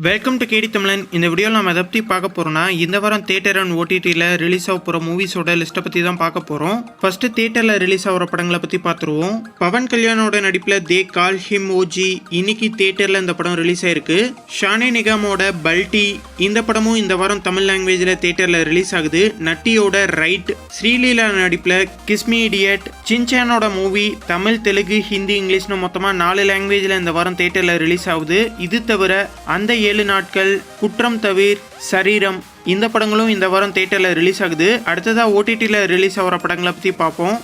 Welcome to கேடி தமிழன். இந்த வீடியோவில் நம்ம எதை பற்றி பார்க்க போகிறோம்னா, இந்த வாரம் தியேட்டர் அண்ட் ஓடிடியில் ரிலீஸ் ஆக போகிற மூவிஸோட லிஸ்ட்டை பற்றி தான் பார்க்க போகிறோம். ஃபர்ஸ்ட்டு தியேட்டரில் ரிலீஸ் ஆகிற படங்களை பற்றி பார்த்துருவோம். பவன் கல்யாணோட நடிப்பில் தே கால் ஹிம் ஓஜி இன்னைக்கு தியேட்டரில் இந்த படம் ரிலீஸ் ஆயிருக்கு. ஷானே நிகாமோட பல்டி இந்த படமும் இந்த வாரம் தமிழ் லாங்குவேஜில் தியேட்டரில் ரிலீஸ் ஆகுது. நட்டியோட ரைட், ஸ்ரீலீலா நடிப்பில் கிஸ்மி இடியட், சின்சானோட மூவி தமிழ், தெலுங்கு, ஹிந்தி, இங்கிலீஷ்னு மொத்தமாக 4 லாங்குவேஜில் இந்த வாரம் தியேட்டரில் ரிலீஸ் ஆகுது. இது தவிர அந்த 7 நாட்கள், குற்றம் தவிர், சரீரம் இந்த படங்களும் இந்த வாரம் தியேட்டரில் ரிலீஸ் ஆகுது. அடுத்ததாக ஓடிடியில் ரிலீஸ் ஆகிற படங்களை பற்றி பார்ப்போம்.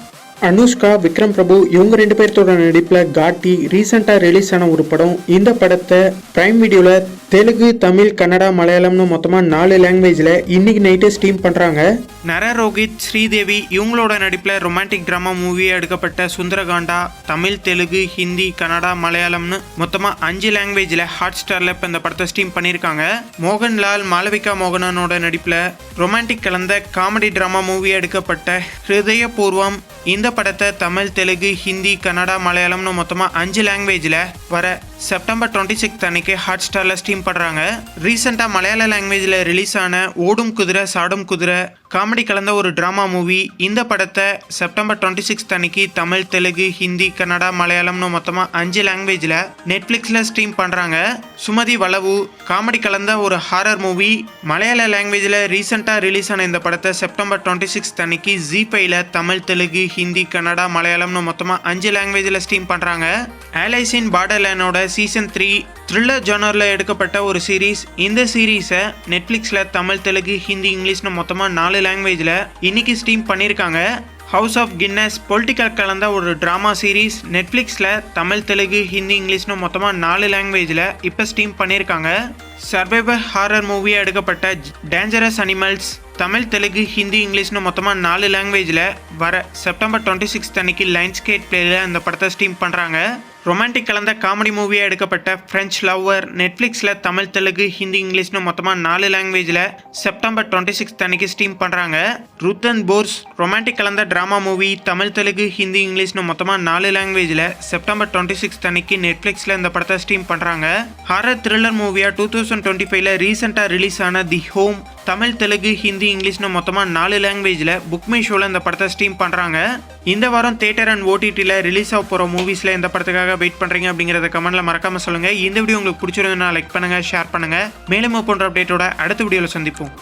அனுஷ்கா, விக்ரம் பிரபு இவங்க 2 பேர்த்தோட நடிப்பில் காட்டி ரீசெண்டாக ரிலீஸ் ஆன ஒரு படம். இந்த படத்தை பிரைம் வீடியோவில் தெலுங்கு, தமிழ், கன்னடா, மலையாளம்னு மொத்தமாக 4 லாங்குவேஜில் இன்னைக்கு நைட்டு ஸ்ட்ரீம் பண்ணுறாங்க. நரரோகித், ஸ்ரீதேவி இவங்களோட நடிப்பில் ரொமான்டிக் ட்ராமா மூவியாக எடுக்கப்பட்ட சுந்தரகாண்டா தமிழ், தெலுங்கு, ஹிந்தி, கன்னடா, மலையாளம்னு மொத்தமாக 5 லாங்குவேஜில் ஹாட் ஸ்டாரில் இப்போ இந்த படத்தை ஸ்ட்ரீம் பண்ணியிருக்காங்க. மோகன்லால், மாளவிகா மோகனனோட நடிப்பில் ரொமான்டிக் கலந்த காமெடி ட்ராமா மூவியாக எடுக்கப்பட்ட ஹிருதயபூர்வம் இந்த படத்தை தமிழ், தெலுங்கு, ஹிந்தி, கன்னடா, மலையாளம்னு மொத்தமாக 5 லாங்குவேஜில் வர செப்டம்பர் 26 அன்னைக்கு ஹாட் ஸ்டாரில் ஸ்ட்ரீம் பண்ணுறாங்க. ரீசெண்டாக மலையாள லாங்குவேஜில் ரிலீஸ் ஆன ஓடும் குதிரை சாடும் குதிரை காமெடி கலந்த ஒரு ட்ராமா மூவி இந்த படத்தை செப்டம்பர் 26 அன்னைக்கு தமிழ், தெலுங்கு, ஹிந்தி, கன்னடா, மலையாளம்னு மொத்தமாக 5 லாங்குவேஜில் நெட்ஃப்ளிக்ஸில் ஸ்ட்ரீம் பண்ணுறாங்க. சுமதி வளவு காமெடி கலந்த ஒரு ஹாரர் மூவி மலையாள லாங்குவேஜில் ரீசெண்டாக ரிலீஸ் ஆன இந்த படத்தை செப்டம்பர் 26 அன்னைக்கு ஜி5ல தமிழ், தெலுங்கு, ஹிந்தி, கன்னடா, மலையாளம்னு மொத்தமாக 5 லாங்குவேஜில் ஸ்ட்ரீம் பண்ணுறாங்க. ஆலைஸ் இன் பார்டர்லேண்டோட சீசன் 3 த்ரில்லர் ஜானரில் எடுக்கப்பட்ட ஒரு சீரீஸ். இந்த சீரீஸை நெட்ஃப்ளிக்ஸில் தமிழ், தெலுங்கு, ஹிந்தி, இங்கிலீஷ்னு மொத்தமாக 4 லாங்குவேஜில் இன்னைக்கு ஸ்ட்ரீம் பண்ணியிருக்காங்க. ஹவுஸ் ஆஃப் கின்னஸ் பொலிட்டிக்கல் கலந்த ஒரு ட்ராமா சீரீஸ் நெட்ஃப்ளிக்ஸில் தமிழ், தெலுங்கு, ஹிந்தி, இங்கிலீஷ்னு மொத்தமாக 4 லாங்குவேஜில் இப்போ ஸ்ட்ரீம் பண்ணியிருக்காங்க. சர்வைவர் ஹாரர் மூவியாக எடுக்கப்பட்ட டேஞ்சரஸ் அனிமல்ஸ் தமிழ், தெலுங்கு, ஹிந்தி, இங்கிலீஷ்னு மொத்தமாக 4 லாங்குவேஜில் வர செப்டம்பர் 26 அன்னைக்கு லைன்ஸ்கேட் பிளேயில் இந்த படத்தை ஸ்ட்ரீம் பண்ணுறாங்க. ரொமான்டிக் கலந்த காமெடி மூவியாக எடுக்கப்பட்ட ஃப்ரெஞ்ச் லவ்வர் நெட்ஃப்ளிக்ஸில் தமிழ், தெலுங்கு, ஹிந்தி, இங்கிலீஷ்னு மொத்தமாக 4 லாங்குவேஜில் செப்டம்பர் 26 அன்னைக்கு ஸ்ட்ரீம் பண்ணுறாங்க. ருத் அண்ட் போர்ஸ் ரொமான்டிக் கலந்த ட்ராமா மூவி தமிழ், தெலுங்கு, ஹிந்தி, இங்கிலீஷ்னு மொத்தமாக 4 லாங்குவேஜில் செப்டம்பர் 26 அன்னைக்கு நெட்ஃப்ளிக்ஸில் இந்த படத்தை ஸ்ட்ரீம் பண்ணுறாங்க. ஹாரர் த்ரில்லர் மூவியாக 2025ல் ரீசெண்டாக ரிலீஸ் ஆன தி ஹோம் தமிழ், தெலுங்கு, ஹிந்தி, இங்கிலீஷ்னு மொத்தமாக 4 லாங்குவேஜில் புக்மை ஷோவில் இந்த படத்தை ஸ்ட்ரீம் பண்ணுறாங்க. இந்த வாரம் தியேட்டர் அண்ட் ஓடிடியில் ரிலீஸ் ஆக போகிற மூவிஸில் இந்த படத்துக்காக வெயிட் பண்ணுறீங்க அப்படிங்கிறத கமெண்ட்டில் மறக்காமல் சொல்லுங்கள். இந்த வீடியோ உங்களுக்கு பிடிச்சிருந்ததுன்னா லைக் பண்ணுங்கள், ஷேர் பண்ணுங்கள். மேலும் போன்ற அப்டேட்டோட அடுத்த வீடியோவில் சந்திப்போம்.